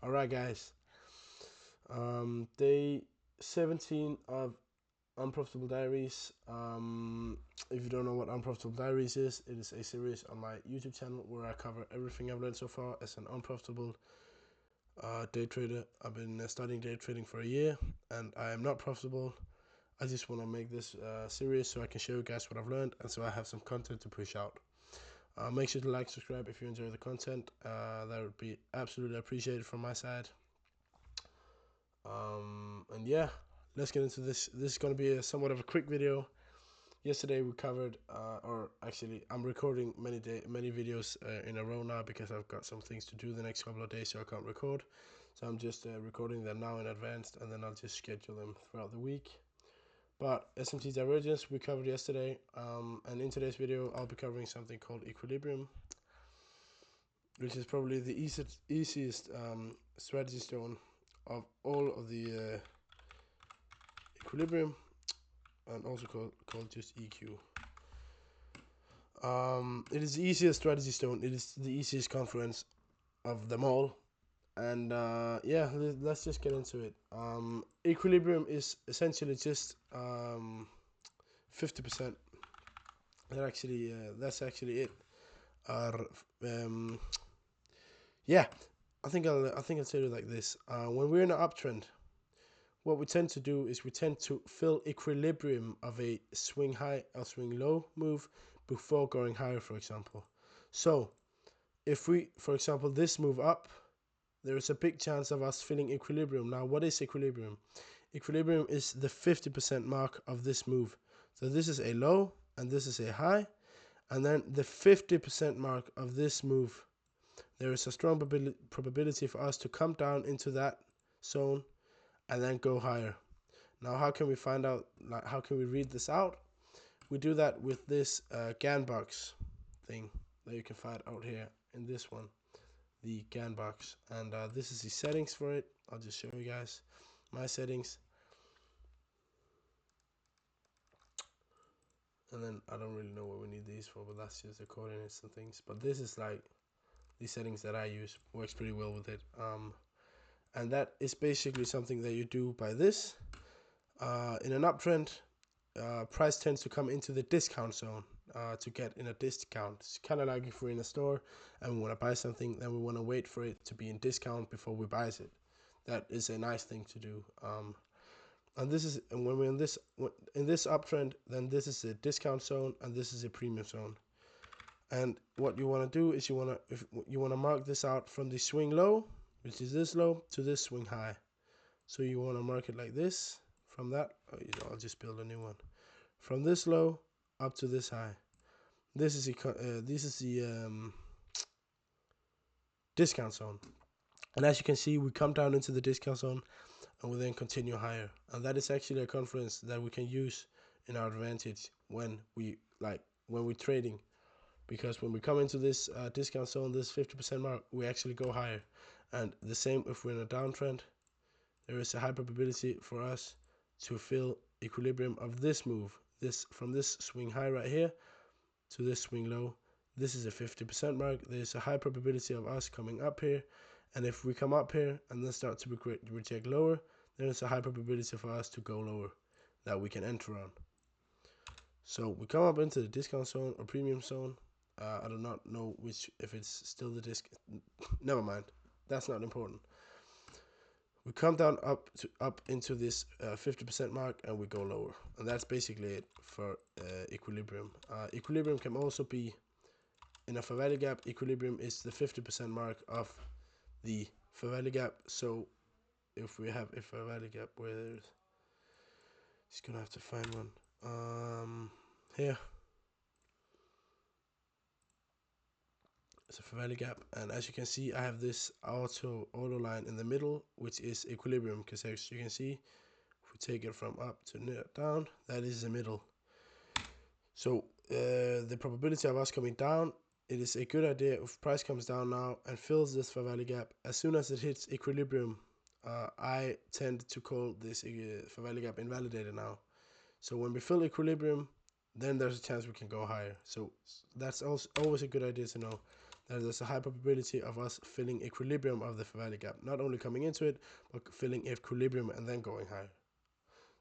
All right, guys. Day 17 of Unprofitable Diaries. If you don't know what Unprofitable Diaries is, it is a series on my YouTube channel where I cover everything I've learned so far as an unprofitable day trader. I've been studying day trading for a year, and I am not profitable. I just want to make this series so I can show you guys what I've learned, and so I have some content to push out. Make sure to like, subscribe if you enjoy the content. That would be absolutely appreciated from my side. And yeah, let's get into this. This is going to be somewhat of a quick video. Yesterday we covered, or actually I'm recording many videos in a row now because I've got some things to do the next couple of days, so I can't record. So I'm just recording them now in advance, and then I'll just schedule them throughout the week. But SMT divergence we covered yesterday, and in today's video I'll be covering something called equilibrium, which is probably the easiest strategy stone of all of the equilibrium, and also called just EQ. It is the easiest strategy stone. It is the easiest conference of them all. And yeah, let's just get into it. Equilibrium is essentially just 50%. That's actually it. Um, yeah, I think I'll tell you like this. When we're in an uptrend, what we tend to do is we tend to fill equilibrium of a swing high or swing low move before going higher, for example. So if we, for example, this move up, there is a big chance of us filling equilibrium. Now, what is equilibrium? Equilibrium is the 50% mark of this move. So this is a low and this is a high, and then the 50% mark of this move, there is a strong probability for us to come down into that zone and then go higher. Now, how can we find out, like, how can we read this out? We do that with this GAN box thing that you can find out here in this one, the GAN box. And this is the settings for it. I'll just show you guys my settings. And then I don't really know what we need these for, but that's just the coordinates and things. But this is like the settings that I use, works pretty well with it. And that is basically something that you do by this. In an uptrend, price tends to come into the discount zone to get in a discount. It's kind of like if we're in a store and we want to buy something, then we want to wait for it to be in discount before we buy it. That is a nice thing to do. And this is, and when we're in this uptrend, then this is a discount zone and this is a premium zone. And what you want to do is you want to mark this out from the swing low, which is this low, to this swing high. So you want to mark it like this. From that, I'll just build a new one. From this low up to this high. This is the discount zone. And as you can see, we come down into the discount zone and we then continue higher. And that is actually a conference that we can use in our advantage when we're trading. Because when we come into this discount zone, this 50% mark, we actually go higher. And the same if we're in a downtrend, there is a high probability for us to fill equilibrium of this move. This from this swing high right here to this swing low. This is a 50% mark. There's a high probability of us coming up here. And if we come up here and then start to reject lower, then it's a high probability for us to go lower that we can enter on. So we come up into the discount zone or premium zone. I do not know if it's still the disc. Never mind. That's not important. We come down up into this 50% mark and we go lower. And that's basically it for equilibrium. Equilibrium can also be in a fair value gap. Equilibrium is the 50% mark of the fair value gap. So if we have a fair value gap where there's, just gonna have to find one. Here. It's a fair value gap, and as you can see, I have this auto line in the middle, which is equilibrium, because as you can see, if we take it from up to down, that is the middle. So the probability of us coming down, it is a good idea if price comes down now and fills this fair value gap. As soon as it hits equilibrium, I tend to call this fair value gap invalidated now. So when we fill equilibrium, then there's a chance we can go higher. So that's also always a good idea to know that there's a high probability of us filling equilibrium of the value gap, not only coming into it, but filling equilibrium and then going higher.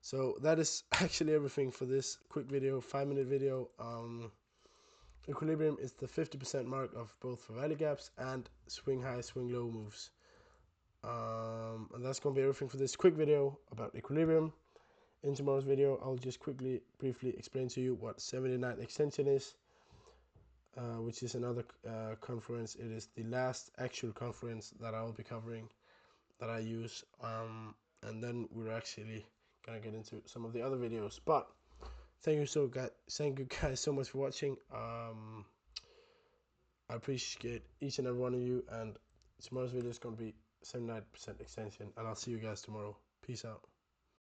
So that is actually everything for this quick video, 5-minute video. Equilibrium is the 50% mark of both for value gaps and swing high, swing low moves. And that's going to be everything for this quick video about equilibrium. In tomorrow's video, I'll just briefly explain to you what 79 extension is, which is another conference. It is the last actual conference that I will be covering, that I use. And then we're actually gonna get into some of the other videos. But thank you guys so much for watching. I appreciate each and every one of you, and tomorrow's video is gonna be 79% extension, and I'll see you guys tomorrow. Peace out.